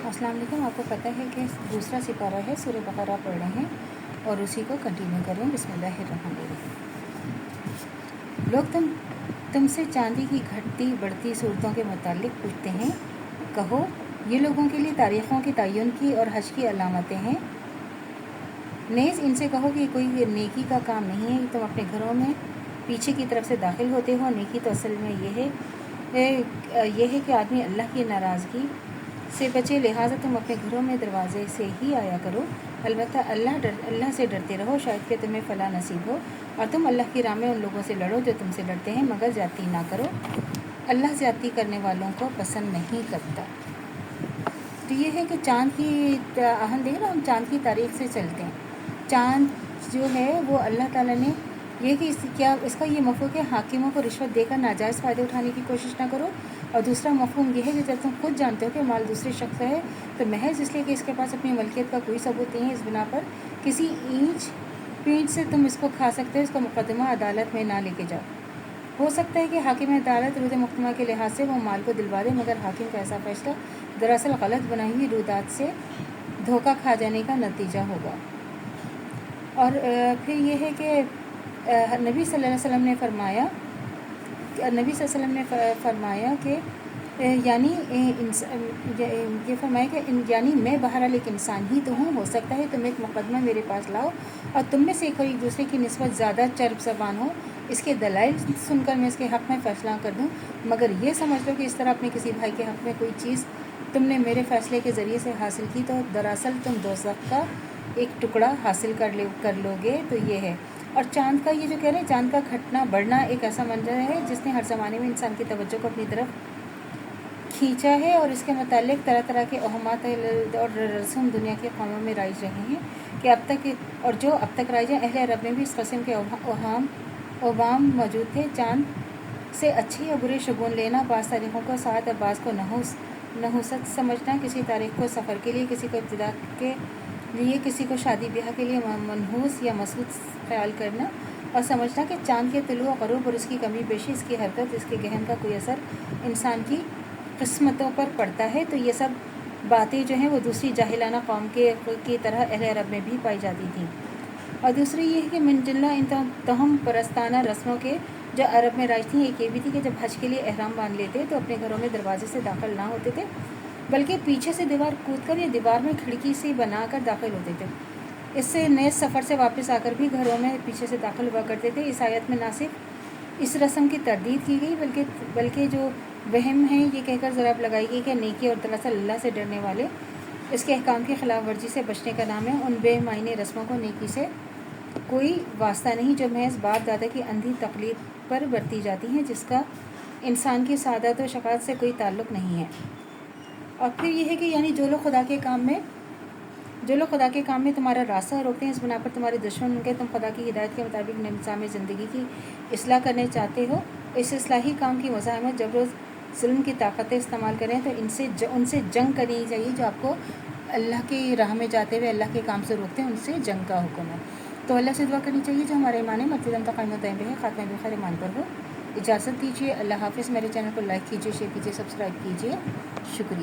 अस्सलाम वालेकुम। आपको पता है कि दूसरा सिपारा है, सूरह बकरा पढ़ रहे हैं और उसी को कंटिन्यू करें। बिस्मिल्लाहिर्रहमानिर्रहीम। लोग तुमसे चांदी की घटती बढ़ती सूरतों के मुतालिक पूछते हैं। कहो, ये लोगों के लिए तारीख़ों की तयन की और हज की अलामतें हैं। नेज़ इनसे कहो कि कोई नेकी का काम नहीं है कि तुम अपने घरों में पीछे की तरफ से दाखिल होते हो। नेकी तो असल में यह है कि आदमी अल्लाह की नाराज़गी से बचे, लिहाजा तुम अपने घरों में दरवाज़े से ही आया करो। अलबत्ता अल्लाह से डरते रहो, शायद कि तुम्हें फला नसीब हो। और तुम अल्लाह की राह में उन लोगों से लड़ो जो तुमसे लड़ते हैं, मगर ज़्यादती ना करो। अल्लाह ज़्यादती करने वालों को पसंद नहीं करता। तो ये है कि चाँद की अहम देख रहे, हम चाँद की तारीख से चलते हैं। चाँद जो है वो अल्लाह ताला ने ये कि इसका ये मफ़हूम है, हाकिमों को रिश्वत देकर नाजायज़ फ़ायदे उठाने की कोशिश ना करो। और दूसरा मफ़हूम ये है कि जब तुम खुद जानते हो कि माल दूसरे शख्स का है, तो महज इसलिए कि इसके पास अपनी मलकियत का कोई सबूत नहीं है, इस बिना पर किसी ईंच पींच से तुम इसको खा सकते हो। इसका मुकदमा अदालत में ना लेके जाओ। हो सकता है कि हाकिम अदालत रूद मुकदमा के लिहाज से वो माल को दिलवा दे, मगर हाकिम का ऐसा फैसला दरअसल गलत बनाई हुई रुदात से धोखा खा जाने का नतीजा होगा। और फिर ये है कि नबी सल्लल्लाहु अलैहि वसल्लम ने फरमाया कि यानी मैं बहरहाल एक इंसान ही तो हूँ। हो सकता है तुम एक मुकदमा मेरे पास लाओ और तुम में से कोई एक दूसरे की निस्बत ज़्यादा चर्ब ज़बान हो, इसके दलाइल सुनकर मैं इसके हक़ में फ़ैसला कर दूँ। मगर ये समझ लो कि इस तरह अपने किसी भाई के हक़ में कोई चीज़ तुमने मेरे फ़ैसले के ज़रिए से हासिल की, तो दरअसल तुम दोज़ख का एक टुकड़ा हासिल कर लोगे। तो ये है। और चाँद का ये जो कह रहे हैं, चाँद का घटना बढ़ना एक ऐसा मंजर है जिसने हर ज़माने में इंसान की तवज्जो को अपनी तरफ खींचा है। और इसके मुतालिक तरह तरह के अहमात और रसूम दुनिया के कौमों में राइज रहे हैं कि अब तक राइज हैं। अहले अरब में भी इस किस्म के अवाम मौजूद थे। चाँद से अच्छे या बुरे शगुन लेना, बाज़ तारीख़ों को साथ और बाज़ को नहुसत समझना, किसी तारीख़ को सफ़र के लिए, किसी को इब्तिदा के लिए, किसी को शादी ब्याह के लिए मनहूस या मसऊद ख्याल करना और समझना कि चाँद के तुलू और ग़रूब और इसकी कमी पेशी, इसकी हरकत, इसके गहन का कोई असर इंसान की किस्मतों पर पड़ता है। तो ये सब बातें जो हैं वो दूसरी जाहिलाना कौम की तरह अहले अरब में भी पाई जाती थी। और दूसरी ये है कि मिनजिल्ला इन तहम परस्ताना रस्मों के जो अरब में राइज थी, एक ये भी थी कि जब हज के लिए एहराम बांध लेते तो अपने घरों में दरवाजे से दाखिल ना होते थे, बल्कि पीछे से दीवार कूदकर या दीवार में खिड़की से बनाकर दाखिल होते थे। इससे नए सफ़र से वापस आकर भी घरों में पीछे से दाखिल हुआ करते थे। इस आयत में ना सिर्फ इस रस्म की तरदीद की गई, बल्कि जो वहम है ये कहकर ज़राब लगाई गई कि नेकी और दरअसल अल्लाह से डरने वाले इसके अहकाम की खिलाफ वर्जी से बचने का नाम है। उन बेमायने रस्मों को नेकी से कोई वास्ता नहीं जो महज बाप दादा की अंधी तकलीद पर बरती जाती हैं, जिसका इंसान की सादत और शफ़ाअत से कोई ताल्लुक़ नहीं है। और फिर यह है कि यानी जो लोग खुदा के काम में तुम्हारा रास्ता रोकते हैं, इस बिना पर तुम्हारे दुश्मन उनके तुम खुदा की हिदायत के मुताबिक निज़ाम ज़िंदगी की इस्लाह करने चाहते हो। इस इस्लाही काम की मुज़ाहमत जब रोज़ जुल्म की ताकतें इस्तेमाल करें तो उनसे जंग करनी चाहिए। जो आपको अल्लाह की राह में जाते हुए अल्लाह के काम से रोकते हैं, उनसे जंग का हुक्म है। तो अल्लाह से दुआ करनी चाहिए जो हमारे ईमान मक़सद तक क़ाइम दायम है, ख़ात्मा बिल खैर ईमान पर हो। इजाज़त दीजिए। अल्लाह हाफ़िज़। मेरे चैनल को लाइक कीजिए, शेयर कीजिए, सब्सक्राइब कीजिए। शुक्रिया।